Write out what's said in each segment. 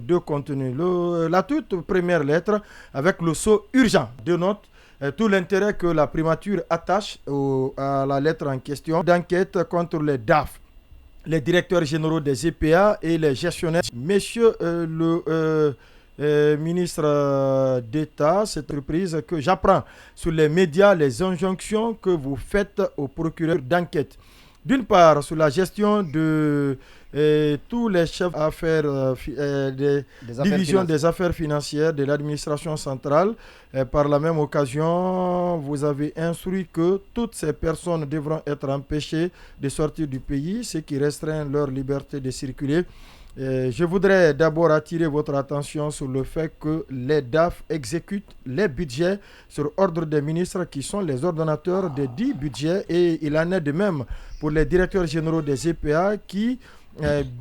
deux contenus. La toute première lettre avec le sceau urgent dénote tout l'intérêt que la primature attache à la lettre en question d'enquête contre les DAF, les directeurs généraux des EPA et les gestionnaires. Messieurs le ministre d'État, cette reprise que j'apprends sur les médias, les injonctions que vous faites au procureur d'enquête. D'une part, sur la gestion de tous les chefs d'affaires des divisions des affaires financières de l'administration centrale. Par la même occasion, vous avez instruit que toutes ces personnes devront être empêchées de sortir du pays, ce qui restreint leur liberté de circuler. Je voudrais d'abord attirer votre attention sur le fait que les DAF exécutent les budgets sur ordre des ministres qui sont les ordonnateurs des 10 budgets, et il en est de même pour les directeurs généraux des EPA qui,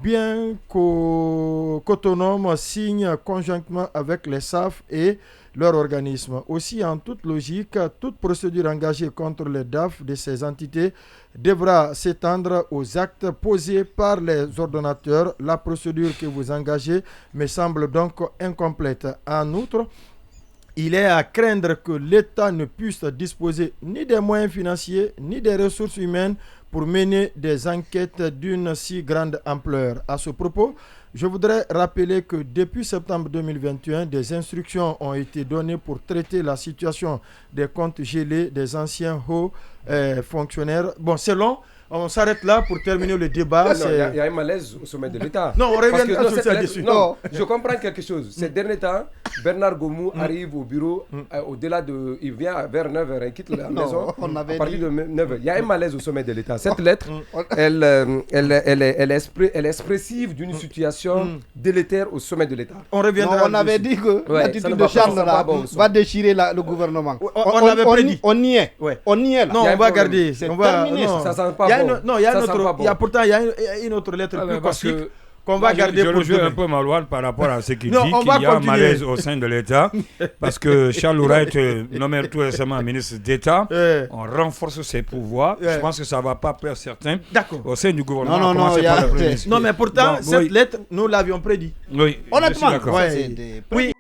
bien qu'autonomes, signent conjointement avec les SAF et leur organisme. Aussi, en toute logique, toute procédure engagée contre les DAF de ces entités devra s'étendre aux actes posés par les ordonnateurs. La procédure que vous engagez me semble donc incomplète. En outre, il est à craindre que l'État ne puisse disposer ni des moyens financiers ni des ressources humaines pour mener des enquêtes d'une si grande ampleur. À ce propos, je voudrais rappeler que depuis septembre 2021, des instructions ont été données pour traiter la situation des comptes gelés des anciens hauts fonctionnaires. Bon, c'est long. On s'arrête là pour terminer le débat. Il y a un malaise au sommet de l'État. Non, on revient sur ça dessus. Non, je comprends quelque chose. Ces derniers temps, Bernard Gomou arrive au bureau au-delà de... Il vient vers 9h, il quitte la maison à partir de 9h. Il y a un malaise au sommet de l'État. Cette lettre, elle est expressive d'une situation délétère au sommet de l'État. On avait dit que l'attitude de Charles va déchirer le gouvernement. On avait prédit. On y est. On y est là. Non, on va garder. C'est terminé. Ça sent pas. Non, il y a une autre lettre plus classique qu'on va garder je pour rejoins un peu Malouane par rapport à ce qu'il dit, qu'il y a un malaise au sein de l'État, parce que Charles Oura est nommé tout récemment ministre d'État. On renforce ses pouvoirs. Je pense que ça ne va pas perdre certains au sein du gouvernement. Non, mais pourtant, cette lettre, nous l'avions prédit. Oui, honnêtement, oui.